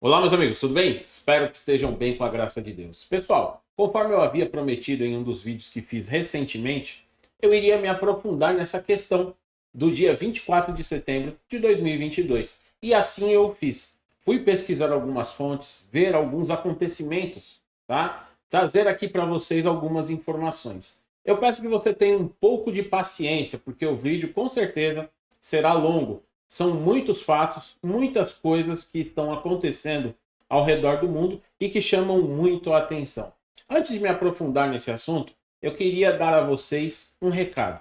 Olá, meus amigos, tudo bem? Espero que estejam bem com a graça de Deus. Pessoal, conforme eu havia prometido em um dos vídeos que fiz recentemente, eu iria me aprofundar nessa questão do dia 24 de setembro de 2022. E assim eu fiz. Fui pesquisar algumas fontes, ver alguns acontecimentos, tá? Trazer aqui para vocês algumas informações. Eu peço que você tenha um pouco de paciência, porque o vídeo com certeza será longo. São muitos fatos, muitas coisas que estão acontecendo ao redor do mundo e que chamam muito a atenção. Antes de me aprofundar nesse assunto, eu queria dar a vocês um recado.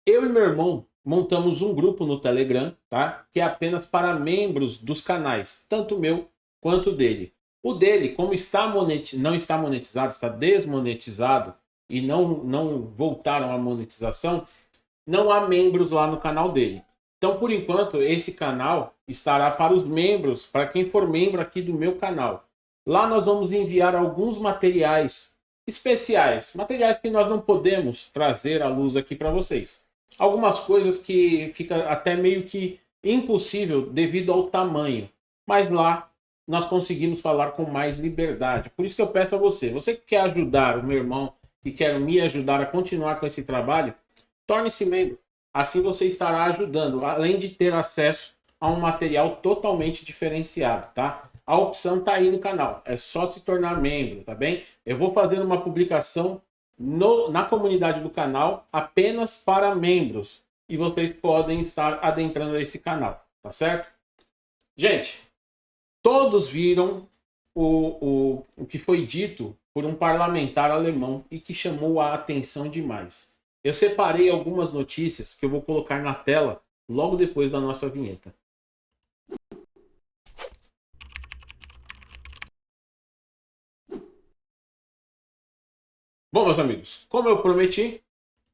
Eu e meu irmão montamos um grupo no Telegram, tá? Que é apenas para membros dos canais, tanto meu quanto dele. O dele, como não está monetizado, está desmonetizado e não voltaram à monetização, não há membros lá no canal dele. Então, por enquanto, esse canal estará para os membros, para quem for membro aqui do meu canal. Lá nós vamos enviar alguns materiais especiais, materiais que nós não podemos trazer à luz aqui para vocês. Algumas coisas que fica até meio que impossível devido ao tamanho, mas lá nós conseguimos falar com mais liberdade. Por isso que eu peço a você que quer ajudar o meu irmão, que quer me ajudar a continuar com esse trabalho, torne-se membro. Assim você estará ajudando, além de ter acesso a um material totalmente diferenciado, tá? A opção está aí no canal, é só se tornar membro, tá bem? Eu vou fazer uma publicação na comunidade do canal apenas para membros e vocês podem estar adentrando esse canal, tá certo? Gente, todos viram o que foi dito por um parlamentar alemão e que chamou a atenção demais. Eu separei algumas notícias que eu vou colocar na tela logo depois da nossa vinheta. Bom, meus amigos, como eu prometi,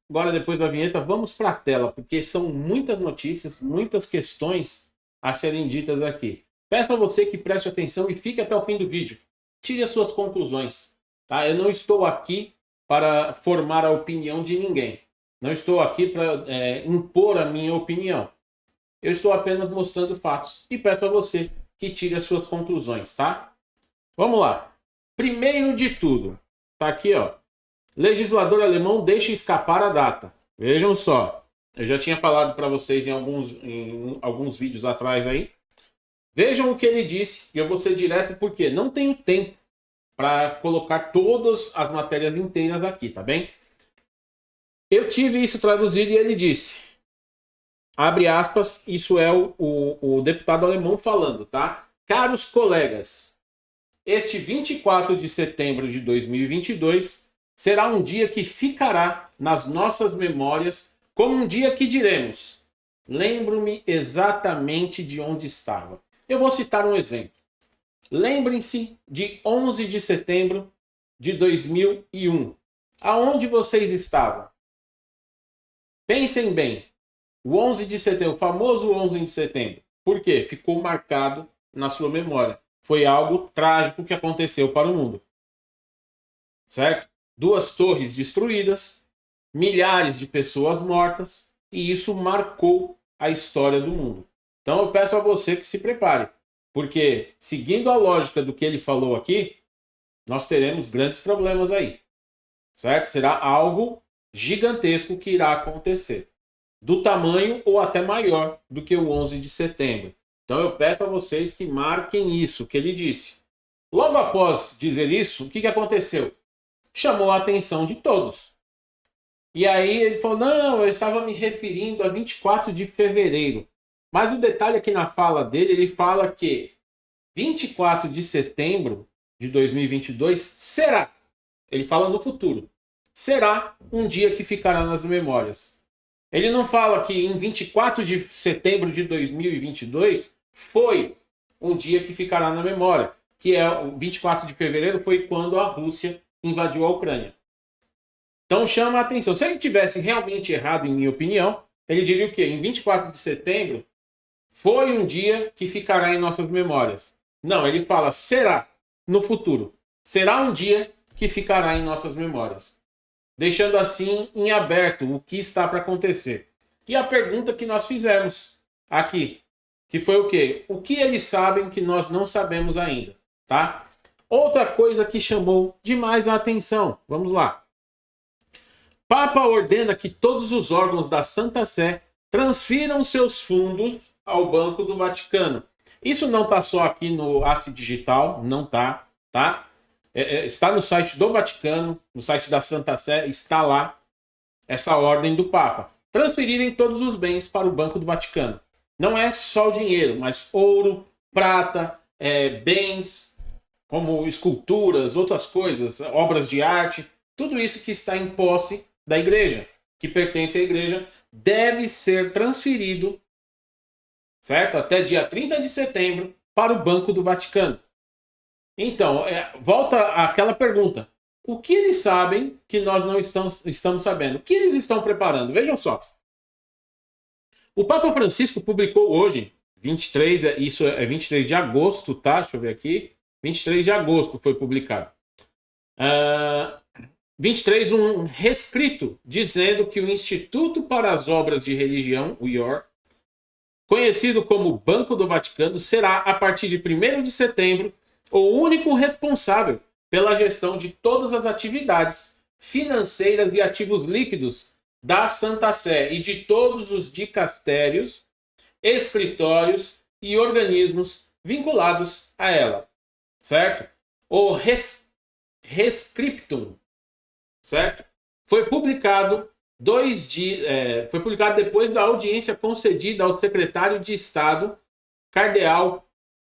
agora depois da vinheta vamos para a tela, porque são muitas notícias, muitas questões a serem ditas aqui. Peço a você que preste atenção e fique até o fim do vídeo. Tire as suas conclusões. Tá? Eu não estou aqui para formar a opinião de ninguém. Não estou aqui para impor a minha opinião. Eu estou apenas mostrando fatos e peço a você que tire as suas conclusões, tá? Vamos lá. Primeiro de tudo, tá aqui, ó. Legislador alemão deixa escapar a data. Vejam só. Eu já tinha falado para vocês em alguns vídeos atrás aí. Vejam o que ele disse e eu vou ser direto porque não tenho tempo para colocar todas as matérias inteiras aqui, tá bem? Eu tive isso traduzido e ele disse, abre aspas, isso é o deputado alemão falando, tá? Caros colegas, este 24 de setembro de 2022 será um dia que ficará nas nossas memórias como um dia que diremos, lembro-me exatamente de onde estava. Eu vou citar um exemplo. Lembrem-se de 11 de setembro de 2001. Aonde vocês estavam? Pensem bem, o 11 de setembro, o famoso 11 de setembro, por quê? Ficou marcado na sua memória. Foi algo trágico que aconteceu para o mundo. Certo? 2 torres destruídas, milhares de pessoas mortas, e isso marcou a história do mundo. Então eu peço a você que se prepare, porque seguindo a lógica do que ele falou aqui, nós teremos grandes problemas aí. Certo? Será algo gigantesco que irá acontecer, do tamanho ou até maior do que o 11 de setembro. Então eu peço a vocês que marquem isso que ele disse. Logo após dizer isso, o que aconteceu? Chamou a atenção de todos. E aí ele falou, não, eu estava me referindo a 24 de fevereiro. Mas o detalhe aqui na fala dele, ele fala que 24 de setembro de 2022 será, ele fala no futuro, será um dia que ficará nas memórias. Ele não fala que em 24 de setembro de 2022 foi um dia que ficará na memória, que é o 24 de fevereiro foi quando a Rússia invadiu a Ucrânia. Então chama a atenção. Se ele tivesse realmente errado, em minha opinião, ele diria o quê? Em 24 de setembro foi um dia que ficará em nossas memórias. Não, ele fala será no futuro. Será um dia que ficará em nossas memórias. Deixando assim em aberto o que está para acontecer. E a pergunta que nós fizemos aqui. que foi o quê? O que eles sabem que nós não sabemos ainda, tá? Outra coisa que chamou demais a atenção, vamos lá. Papa ordena que todos os órgãos da Santa Sé transfiram seus fundos ao Banco do Vaticano. Isso não está só aqui no ACE Digital, não tá, tá? Está no site do Vaticano, no site da Santa Sé, está lá essa ordem do Papa. Transferirem todos os bens para o Banco do Vaticano. Não é só o dinheiro, mas ouro, prata, bens, como esculturas, outras coisas, obras de arte, tudo isso que está em posse da igreja, que pertence à igreja, deve ser transferido, certo? Até dia 30 de setembro para o Banco do Vaticano. Então, volta àquela pergunta. O que eles sabem que nós não estamos sabendo? O que eles estão preparando? Vejam só. O Papa Francisco publicou hoje, 23, isso é 23 de agosto, tá? Deixa eu ver aqui. 23 de agosto foi publicado. 23, um rescrito dizendo que o Instituto para as Obras de Religião, o IOR, conhecido como Banco do Vaticano, será, a partir de 1º de setembro, o único responsável pela gestão de todas as atividades financeiras e ativos líquidos da Santa Sé e de todos os dicastérios, escritórios e organismos vinculados a ela, certo? O Rescriptum, certo? Foi publicado foi publicado depois da audiência concedida ao secretário de Estado, cardeal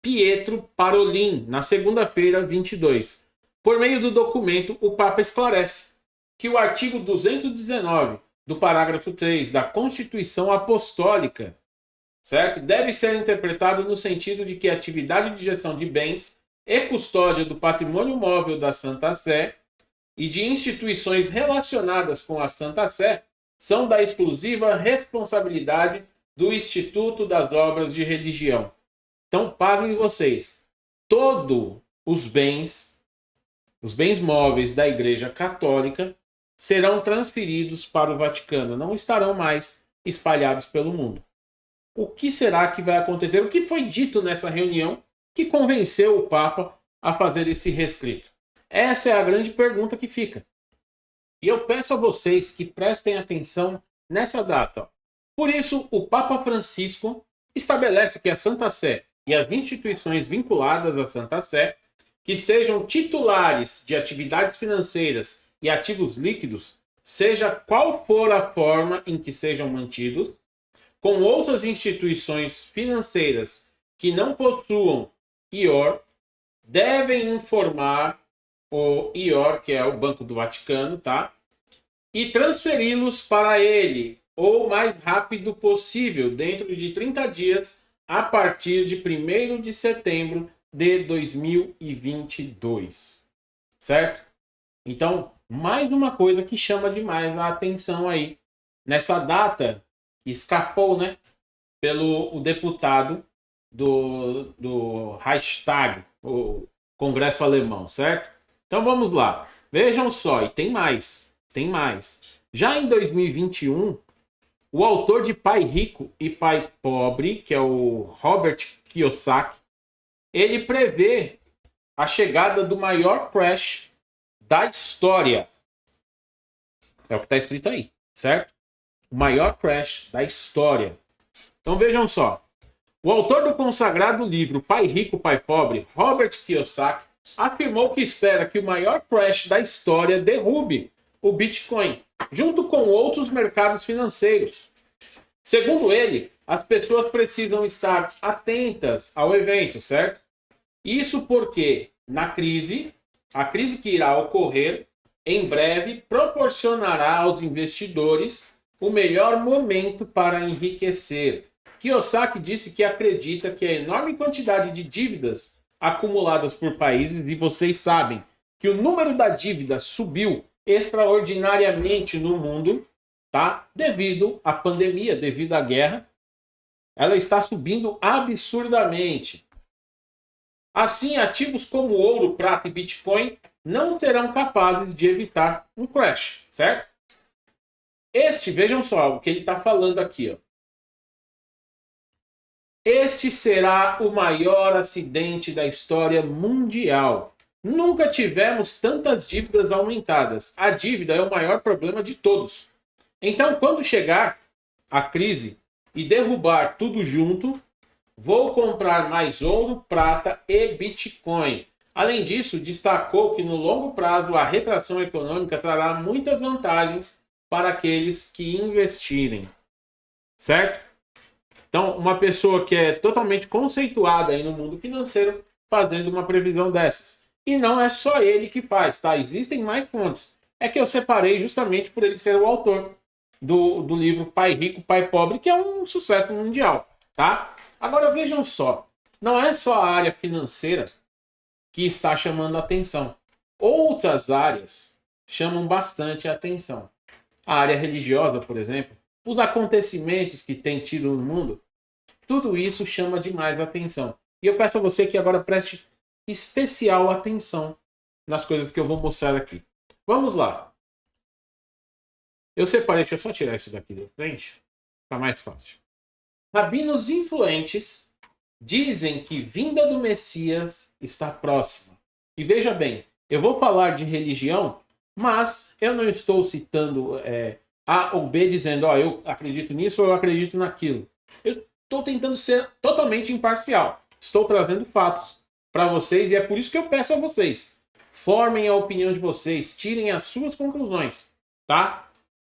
Pietro Parolin, na segunda-feira, 22. Por meio do documento, o Papa esclarece que o artigo 219 do parágrafo 3 da Constituição Apostólica, certo? Deve ser interpretado no sentido de que a atividade de gestão de bens e custódia do patrimônio móvel da Santa Sé e de instituições relacionadas com a Santa Sé são da exclusiva responsabilidade do Instituto das Obras de Religião. Então, pasmem vocês, todos os bens móveis da Igreja Católica serão transferidos para o Vaticano, não estarão mais espalhados pelo mundo. O que será que vai acontecer? O que foi dito nessa reunião que convenceu o Papa a fazer esse rescrito? Essa é a grande pergunta que fica. E eu peço a vocês que prestem atenção nessa data. Por isso, o Papa Francisco estabelece que a Santa Sé e as instituições vinculadas à Santa Sé, que sejam titulares de atividades financeiras e ativos líquidos, seja qual for a forma em que sejam mantidos, com outras instituições financeiras que não possuam IOR, devem informar o IOR, que é o Banco do Vaticano, tá? E transferi-los para ele o mais rápido possível, dentro de 30 dias, a partir de 1º de setembro de 2022. Certo? Então, mais uma coisa que chama demais a atenção aí. Nessa data, escapou, né? Pelo o deputado do Reichstag, o Congresso Alemão, certo? Então vamos lá. Vejam só, e tem mais. Tem mais. Já em 2021, o autor de Pai Rico e Pai Pobre, que é o Robert Kiyosaki, ele prevê a chegada do maior crash da história. É o que está escrito aí, certo? O maior crash da história. Então vejam só. O autor do consagrado livro Pai Rico, Pai Pobre, Robert Kiyosaki, afirmou que espera que o maior crash da história derrube o Bitcoin, junto com outros mercados financeiros. Segundo ele, as pessoas precisam estar atentas ao evento, certo? Isso porque a crise que irá ocorrer em breve proporcionará aos investidores o melhor momento para enriquecer. Kiyosaki disse que acredita que a enorme quantidade de dívidas acumuladas por países, e vocês sabem que o número da dívida subiu extraordinariamente no mundo, tá? Devido à pandemia, devido à guerra, ela está subindo absurdamente. Assim, ativos como ouro, prata e Bitcoin não serão capazes de evitar um crash, certo? Vejam só o que ele está falando aqui, ó. Este será o maior acidente da história mundial. Nunca tivemos tantas dívidas aumentadas. A dívida é o maior problema de todos. Então, quando chegar a crise e derrubar tudo junto, vou comprar mais ouro, prata e Bitcoin. Além disso, destacou que no longo prazo a retração econômica trará muitas vantagens para aqueles que investirem. Certo? Então, uma pessoa que é totalmente conceituada aí no mundo financeiro fazendo uma previsão dessas. E não é só ele que faz, tá? Existem mais fontes. É que eu separei justamente por ele ser o autor do livro Pai Rico, Pai Pobre, que é um sucesso mundial, tá? Agora vejam só, não é só a área financeira que está chamando a atenção. Outras áreas chamam bastante a atenção. A área religiosa, por exemplo, os acontecimentos que tem tido no mundo, tudo isso chama demais a atenção. E eu peço a você que agora preste especial atenção nas coisas que eu vou mostrar aqui. Vamos lá. Eu separei, deixa eu só tirar isso daqui da frente, fica mais fácil. Rabinos influentes dizem que vinda do Messias está próxima. E veja bem, eu vou falar de religião, mas eu não estou citando A ou B dizendo, eu acredito nisso ou eu acredito naquilo. Eu estou tentando ser totalmente imparcial. Estou trazendo fatos para vocês e é por isso que eu peço a vocês. Formem a opinião de vocês, tirem as suas conclusões, tá?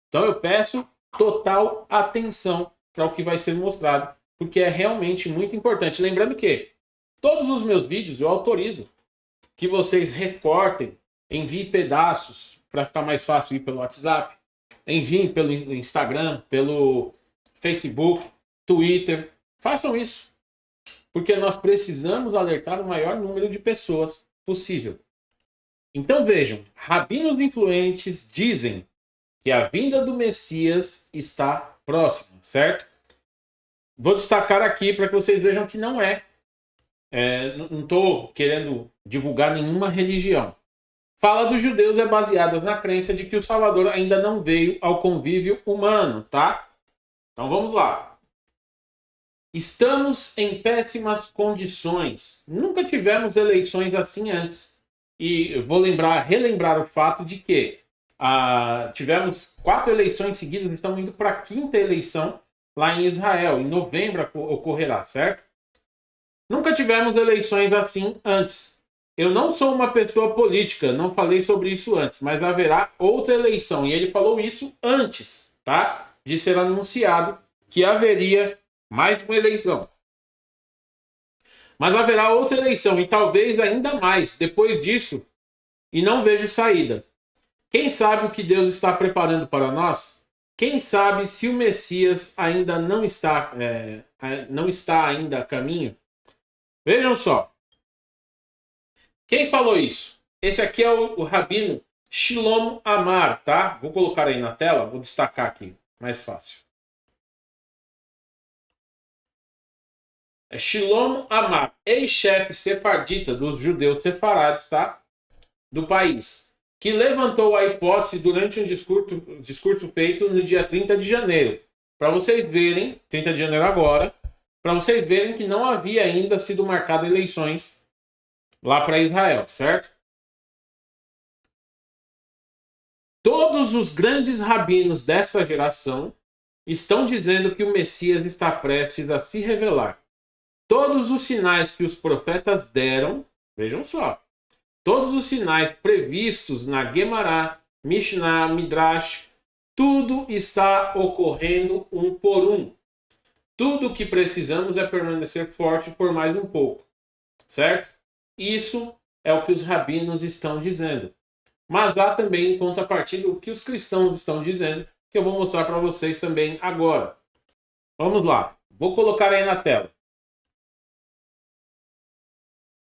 Então eu peço total atenção para o que vai ser mostrado, porque é realmente muito importante. Lembrando que todos os meus vídeos eu autorizo que vocês recortem, enviem pedaços para ficar mais fácil ir pelo WhatsApp, enviem pelo Instagram, pelo Facebook, Twitter. Façam isso, porque nós precisamos alertar o maior número de pessoas possível. Então vejam, rabinos influentes dizem que a vinda do Messias está próxima, certo? Vou destacar aqui para que vocês vejam que não é. Não estou querendo divulgar nenhuma religião. Fala dos judeus é baseada na crença de que o Salvador ainda não veio ao convívio humano, tá? Então vamos lá. Estamos em péssimas condições. Nunca tivemos eleições assim antes. E vou relembrar o fato de que tivemos 4 eleições seguidas, estamos indo para a 5ª eleição lá em Israel. Em novembro ocorrerá, certo? Nunca tivemos eleições assim antes. Eu não sou uma pessoa política, não falei sobre isso antes, mas haverá outra eleição. E ele falou isso antes, tá? De ser anunciado que haveria mais uma eleição. Mas haverá outra eleição e talvez ainda mais depois disso. E não vejo saída. Quem sabe o que Deus está preparando para nós? Quem sabe se o Messias ainda não está ainda a caminho? Vejam só. Quem falou isso? Esse aqui é o rabino Shlomo Amar, tá? Vou colocar aí na tela, vou destacar aqui, mais fácil. É Shlomo Amar, ex-chefe sefardita dos judeus sefarades, tá? Do país, que levantou a hipótese durante um discurso feito no dia 30 de janeiro. Para vocês verem, 30 de janeiro agora, para vocês verem que não havia ainda sido marcado eleições lá para Israel, certo? Todos os grandes rabinos dessa geração estão dizendo que o Messias está prestes a se revelar. Todos os sinais que os profetas deram, vejam só, todos os sinais previstos na Guemará, Mishnah, Midrash, tudo está ocorrendo um por um. Tudo o que precisamos é permanecer forte por mais um pouco, certo? Isso é o que os rabinos estão dizendo. Mas há também em contrapartida o que os cristãos estão dizendo, que eu vou mostrar para vocês também agora. Vamos lá, vou colocar aí na tela.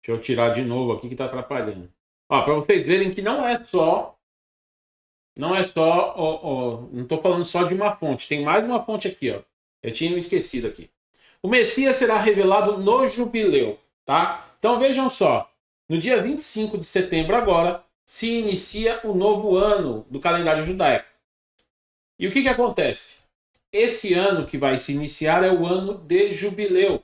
Deixa eu tirar de novo aqui que está atrapalhando. Para vocês verem que não estou falando só de uma fonte. Tem mais uma fonte aqui, ó. Eu tinha me esquecido aqui. O Messias será revelado no jubileu, tá? Então vejam só. No dia 25 de setembro agora, se inicia o novo ano do calendário judaico. E o que acontece? Esse ano que vai se iniciar é o ano de jubileu.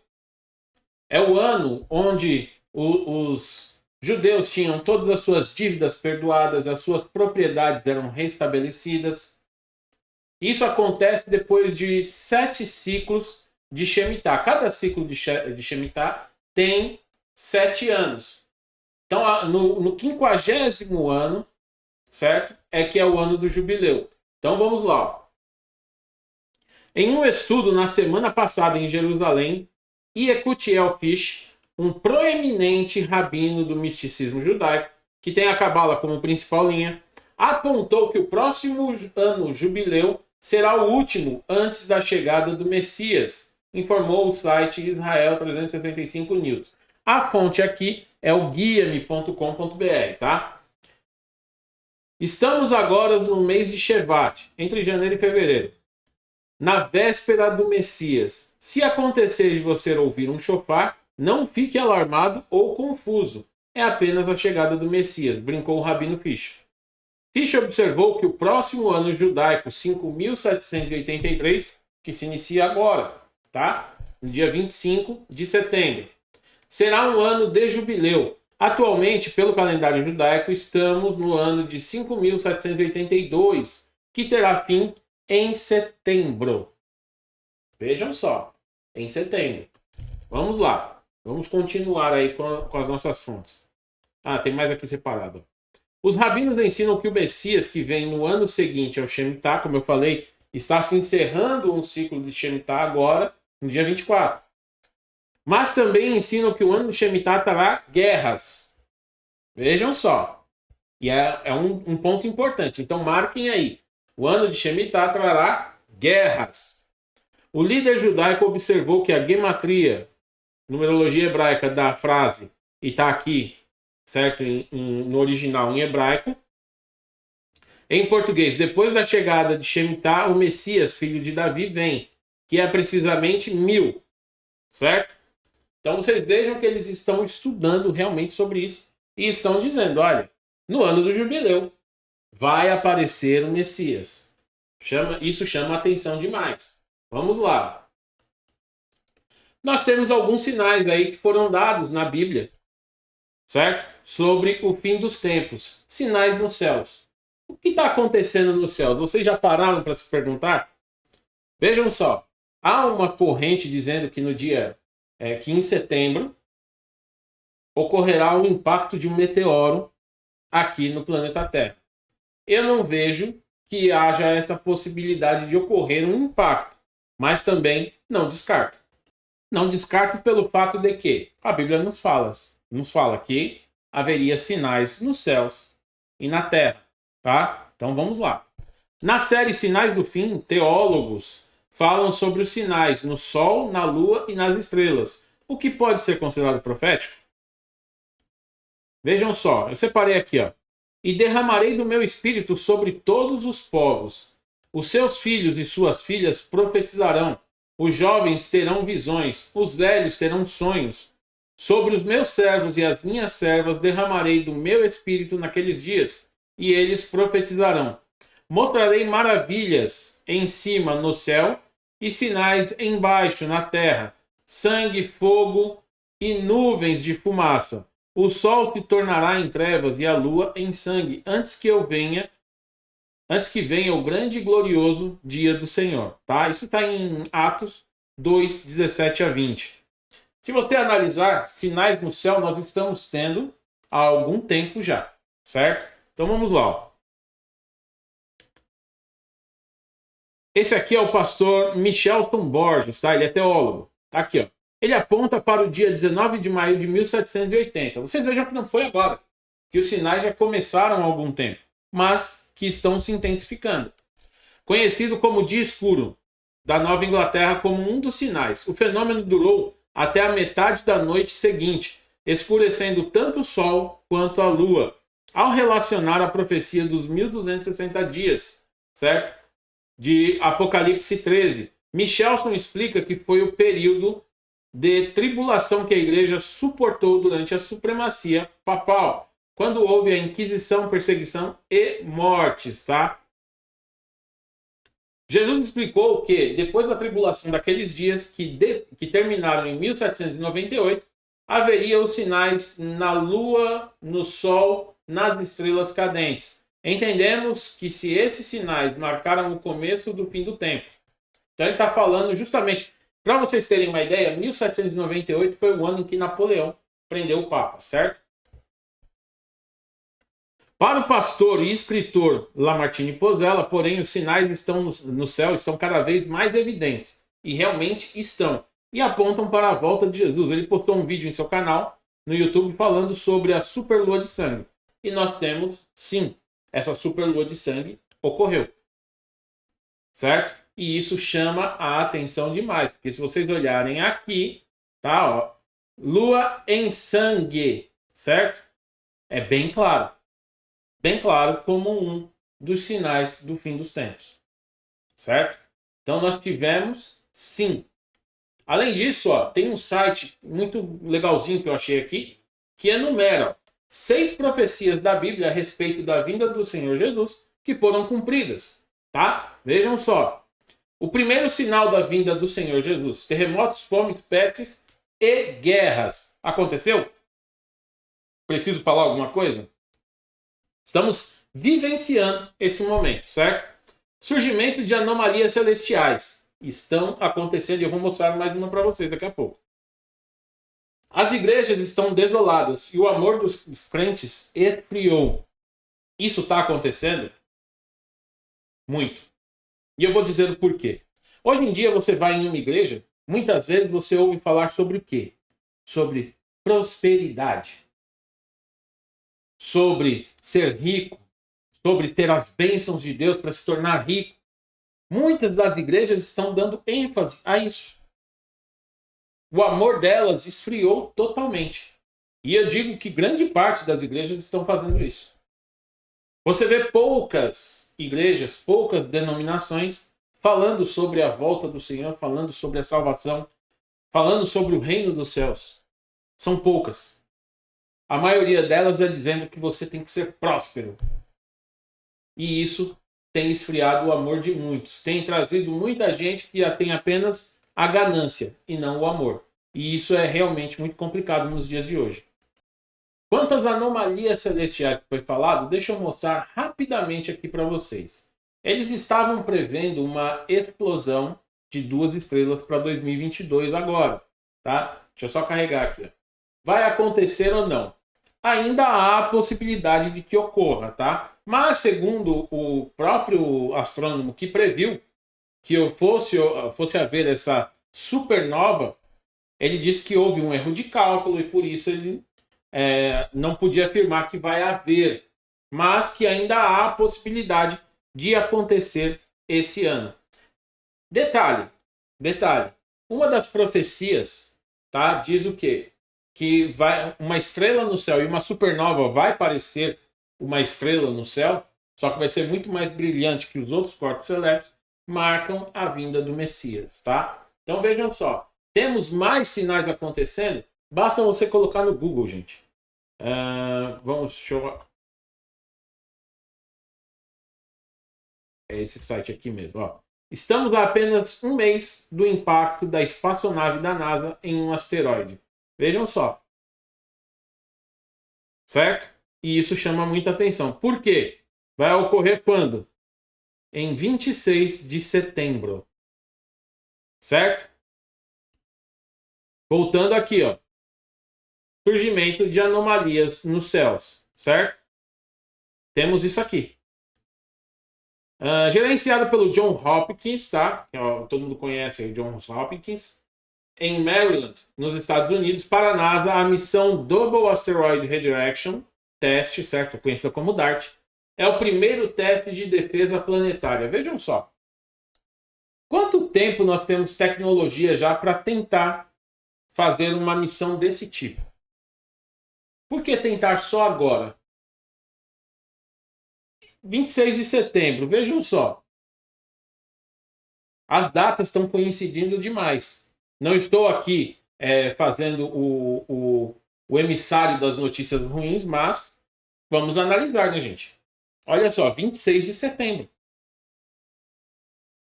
É o ano onde os judeus tinham todas as suas dívidas perdoadas, as suas propriedades eram restabelecidas. Isso acontece depois de 7 ciclos de Shemitah. Cada ciclo de Shemitah tem 7 anos. Então, no 50º ano, certo? É que é o ano do jubileu. Então, vamos lá. Em um estudo na semana passada em Jerusalém, Yekutiel Fish, um proeminente rabino do misticismo judaico, que tem a Cabala como principal linha, apontou que o próximo ano jubileu será o último antes da chegada do Messias, informou o site Israel 365 News. A fonte aqui é o guiame.com.br, tá? Estamos agora no mês de Shevat, entre janeiro e fevereiro, na véspera do Messias. Se acontecer de você ouvir um shofar, não fique alarmado ou confuso. É apenas a chegada do Messias, brincou o rabino Fish. Fish observou que o próximo ano judaico 5783, que se inicia agora, tá? No dia 25 de setembro, será um ano de jubileu. Atualmente, pelo calendário judaico, estamos no ano de 5782, que terá fim em setembro. Vejam só, em setembro. Vamos lá. Vamos continuar aí com as nossas fontes. Ah, tem mais aqui separado. Os rabinos ensinam que o Messias, que vem no ano seguinte ao Shemitah, como eu falei, está se encerrando um ciclo de Shemitah agora, no dia 24. Mas também ensinam que o ano de Shemitah terá guerras. Vejam só. E é um ponto importante. Então marquem aí. O ano de Shemitah trará guerras. O líder judaico observou que a gematria, numerologia hebraica da frase, e está aqui, certo? No original em hebraico. Em português, depois da chegada de Shemitah, o Messias, filho de Davi, vem, que é precisamente 1000, certo? Então vocês vejam que eles estão estudando realmente sobre isso e estão dizendo, olha, no ano do jubileu vai aparecer o Messias. Isso chama atenção demais. Vamos lá. Nós temos alguns sinais aí que foram dados na Bíblia, certo? Sobre o fim dos tempos. Sinais nos céus. O que está acontecendo nos céus? Vocês já pararam para se perguntar? Vejam só. Há uma corrente dizendo que no dia 15 de setembro ocorrerá um impacto de um meteoro aqui no planeta Terra. Eu não vejo que haja essa possibilidade de ocorrer um impacto, mas também não descarto. Não descarto pelo fato de que a Bíblia nos fala que haveria sinais nos céus e na terra, tá? Então vamos lá. Na série Sinais do Fim, teólogos falam sobre os sinais no Sol, na Lua e nas estrelas. O que pode ser considerado profético? Vejam só, eu separei aqui, ó. E derramarei do meu espírito sobre todos os povos. Os seus filhos e suas filhas profetizarão. Os jovens terão visões, os velhos terão sonhos. Sobre os meus servos e as minhas servas derramarei do meu espírito naqueles dias, e eles profetizarão. Mostrarei maravilhas em cima no céu e sinais embaixo na terra, sangue, fogo e nuvens de fumaça. O sol se tornará em trevas e a lua em sangue, antes que venha o grande e glorioso dia do Senhor. Tá? Isso está em Atos 2, 17 a 20. Se você analisar, sinais no céu nós estamos tendo há algum tempo já, certo? Então vamos lá. Ó. Esse aqui é o pastor Michelson Borges, tá? Ele é teólogo. Tá aqui, ó. Ele aponta para o dia 19 de maio de 1780. Vocês vejam que não foi agora, que os sinais já começaram há algum tempo, mas que estão se intensificando. Conhecido como Dia Escuro da Nova Inglaterra como um dos sinais, o fenômeno durou até a metade da noite seguinte, escurecendo tanto o Sol quanto a Lua, ao relacionar a profecia dos 1260 dias, certo? De Apocalipse 13. Michelson explica que foi o período de tribulação que a igreja suportou durante a supremacia papal, quando houve a Inquisição, perseguição e mortes, tá? Jesus explicou que, depois da tribulação daqueles dias que terminaram em 1798, haveria os sinais na lua, no sol, nas estrelas cadentes. Entendemos que se esses sinais marcaram o começo do fim do tempo. Então ele está falando justamente, para vocês terem uma ideia, 1798 foi o ano em que Napoleão prendeu o Papa, certo? Para o pastor e escritor Lamartine Pozzella, porém, os sinais estão no céu estão cada vez mais evidentes. E realmente estão. E apontam para a volta de Jesus. Ele postou um vídeo em seu canal, no YouTube, falando sobre a superlua de sangue. E nós temos, sim, essa superlua de sangue ocorreu. Certo? E isso chama a atenção demais. Porque se vocês olharem aqui, tá? Ó, lua em sangue. Certo? É bem claro. Bem claro como um dos sinais do fim dos tempos. Certo? Então nós tivemos, sim. Além disso, ó, tem um site muito legalzinho que eu achei aqui, que enumera 6 profecias da Bíblia a respeito da vinda do Senhor Jesus que foram cumpridas. Tá? Vejam só. O primeiro sinal da vinda do Senhor Jesus: terremotos, fomes, pestes e guerras. Aconteceu? Preciso falar alguma coisa? Estamos vivenciando esse momento, certo? Surgimento de anomalias celestiais. Estão acontecendo e eu vou mostrar mais uma para vocês daqui a pouco. As igrejas estão desoladas e o amor dos crentes esfriou. Isso está acontecendo? Muito. E eu vou dizer o porquê. Hoje em dia você vai em uma igreja, muitas vezes você ouve falar sobre o quê? Sobre prosperidade. Sobre ser rico, sobre ter as bênçãos de Deus para se tornar rico. Muitas das igrejas estão dando ênfase a isso. O amor delas esfriou totalmente. E eu digo que grande parte das igrejas estão fazendo isso. Você vê poucas igrejas, poucas denominações falando sobre a volta do Senhor, falando sobre a salvação, falando sobre o reino dos céus. São poucas. A maioria delas é dizendo que você tem que ser próspero. E isso tem esfriado o amor de muitos. Tem trazido muita gente que já tem apenas a ganância e não o amor. E isso é realmente muito complicado nos dias de hoje. Quanto às anomalias celestiais que foi falado, deixa eu mostrar rapidamente aqui para vocês. Eles estavam prevendo uma explosão de 2 estrelas para 2022 agora. Tá? Deixa eu só carregar aqui. Ó. Vai acontecer ou não? Ainda há a possibilidade de que ocorra, tá? Mas, segundo o próprio astrônomo que previu que fosse haver essa supernova, ele disse que houve um erro de cálculo e por isso ele não podia afirmar que vai haver, mas que ainda há a possibilidade de acontecer esse ano. Detalhe, uma das profecias, tá, diz o quê? Que vai uma estrela no céu e uma supernova vai parecer uma estrela no céu, só que vai ser muito mais brilhante que os outros corpos celestes, marcam a vinda do Messias, tá? Então vejam só, temos mais sinais acontecendo, basta você colocar no Google, gente. Deixa eu... É esse site aqui mesmo, ó. Estamos a apenas um mês do impacto da espaçonave da NASA em um asteroide. Vejam só. Certo? E isso chama muita atenção. Por quê? Vai ocorrer quando? Em 26 de setembro. Certo? Voltando aqui, ó. Surgimento de anomalias nos céus. Certo? Temos isso aqui. Gerenciado pelo John Hopkins, tá? Todo mundo conhece o John Hopkins. Em Maryland, nos Estados Unidos, para a NASA, a missão Double Asteroid Redirection, teste, certo? Conhecida como DART, é o primeiro teste de defesa planetária. Vejam só. Quanto tempo nós temos tecnologia já para tentar fazer uma missão desse tipo? Por que tentar só agora? 26 de setembro, vejam só. As datas estão coincidindo demais. Não estou aqui fazendo o emissário das notícias ruins, mas vamos analisar, né, gente? Olha só, 26 de setembro.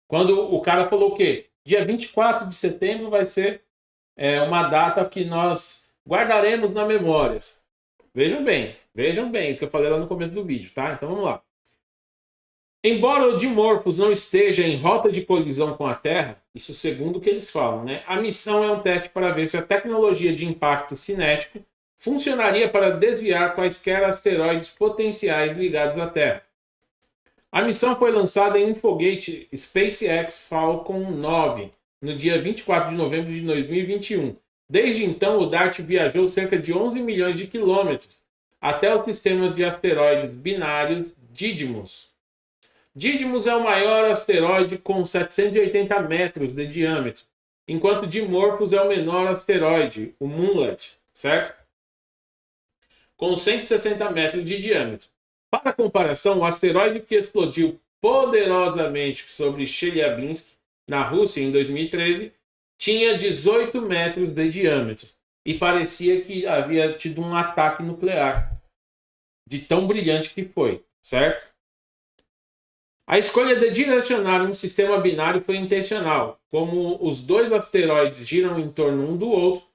Quando o cara falou o quê? Dia 24 de setembro vai ser uma data que nós guardaremos na memórias. Vejam bem o que eu falei lá no começo do vídeo, tá? Então vamos lá. Embora o Dimorphos não esteja em rota de colisão com a Terra, isso segundo o que eles falam, né? A missão é um teste para ver se a tecnologia de impacto cinético funcionaria para desviar quaisquer asteroides potenciais ligados à Terra. A missão foi lançada em um foguete SpaceX Falcon 9 no dia 24 de novembro de 2021. Desde então, o DART viajou cerca de 11 milhões de quilômetros até o sistema de asteroides binários Didymos. Didymos é o maior asteroide com 780 metros de diâmetro, enquanto Dimorphos é o menor asteroide, o Moonlet, certo? Com 160 metros de diâmetro. Para comparação, o asteroide que explodiu poderosamente sobre Chelyabinsk, na Rússia, em 2013, tinha 18 metros de diâmetro e parecia que havia tido um ataque nuclear, de tão brilhante que foi, certo? A escolha de direcionar um sistema binário foi intencional, como os dois asteroides giram em torno um do outro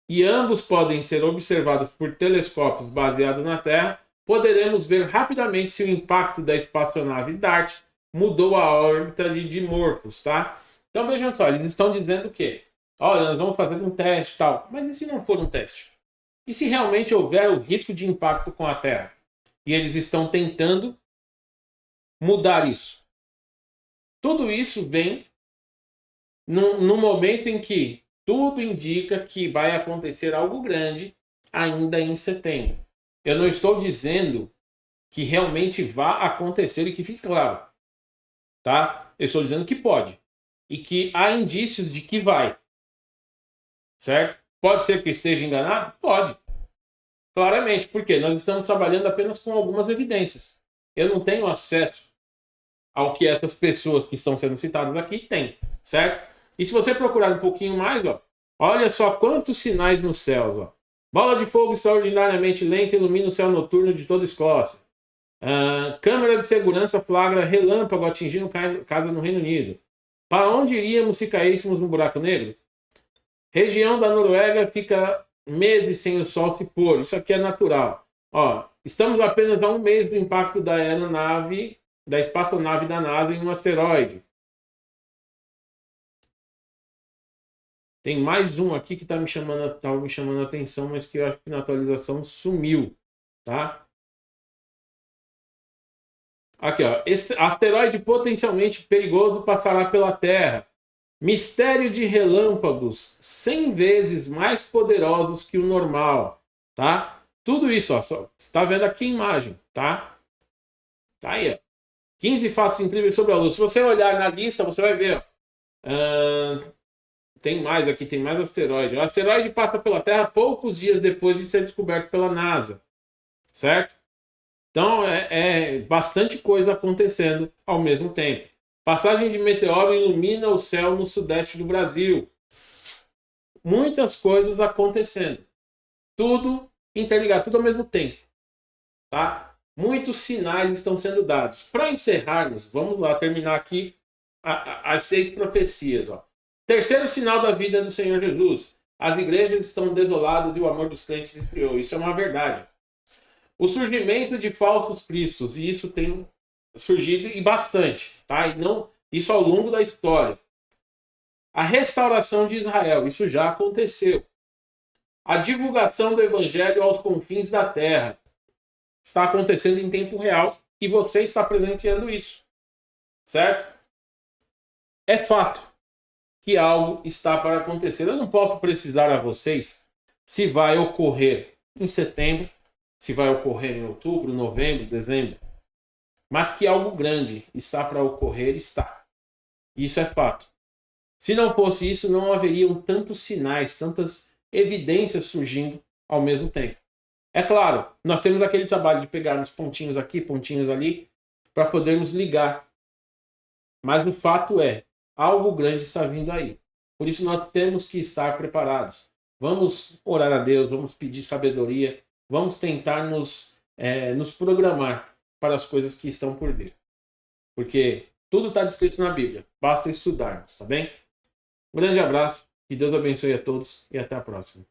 e ambos podem ser observados por telescópios baseados na Terra, poderemos ver rapidamente se o impacto da espaçonave DART mudou a órbita de Dimorphos, tá? Então vejam só, eles estão dizendo que, olha, nós vamos fazer um teste e tal, mas e se não for um teste? E se realmente houver o risco de impacto com a Terra? E eles estão tentando mudar isso. Tudo isso vem no momento em que tudo indica que vai acontecer algo grande ainda em setembro. Eu não estou dizendo que realmente vá acontecer e que fique claro, tá? Eu estou dizendo que pode e que há indícios de que vai, certo? Pode ser que esteja enganado? Pode. Claramente, porque nós estamos trabalhando apenas com algumas evidências. Eu não tenho acesso ao que essas pessoas que estão sendo citadas aqui têm, certo? E se você procurar um pouquinho mais, ó, olha só quantos sinais nos céus, ó. Bola de fogo extraordinariamente lenta ilumina o céu noturno de toda a Escócia. Câmera de segurança flagra relâmpago atingindo casa no Reino Unido. Para onde iríamos se caíssemos no buraco negro? Região da Noruega fica meses sem o sol se pôr. Isso aqui é natural. Ó, estamos apenas a um mês do impacto da aeronave, da espaçonave da NASA em um asteroide. Tem mais um aqui que estava me chamando a atenção, mas que eu acho que na atualização sumiu, tá? Aqui, ó. Este asteroide potencialmente perigoso passará pela Terra. Mistério de relâmpagos 100 vezes mais poderosos que o normal, tá? Tudo isso, ó, você está vendo aqui a imagem, tá? Tá aí, ó. 15 fatos incríveis sobre a Lua. Se você olhar na lista, você vai ver, ó. Tem mais aqui, tem mais asteroide. O asteroide passa pela Terra poucos dias depois de ser descoberto pela NASA, certo? Então é bastante coisa acontecendo ao mesmo tempo. Passagem de meteoro ilumina o céu no sudeste do Brasil. Muitas coisas acontecendo. Tudo interligado, tudo ao mesmo tempo. Tá? Muitos sinais estão sendo dados. Para encerrarmos, vamos lá terminar aqui as 6 profecias. Ó. Terceiro sinal da vida do Senhor Jesus. As igrejas estão desoladas e o amor dos crentes esfriou. Isso é uma verdade. O surgimento de falsos cristos, e isso tem surgido e bastante, tá? E não isso ao longo da história. A restauração de Israel, isso já aconteceu. A divulgação do evangelho aos confins da terra está acontecendo em tempo real e você está presenciando isso, certo? É fato que algo está para acontecer. Eu não posso precisar a vocês se vai ocorrer em setembro, se vai ocorrer em outubro, novembro, dezembro. Mas que algo grande está para ocorrer, está. Isso é fato. Se não fosse isso, não haveriam tantos sinais, tantas evidências surgindo ao mesmo tempo. É claro, nós temos aquele trabalho de pegarmos pontinhos aqui, pontinhos ali, para podermos ligar. Mas o fato é, algo grande está vindo aí. Por isso nós temos que estar preparados. Vamos orar a Deus, vamos pedir sabedoria, vamos tentar nos programar para as coisas que estão por vir. Porque tudo está descrito na Bíblia, basta estudarmos, tá bem? Um grande abraço, que Deus abençoe a todos e até a próxima.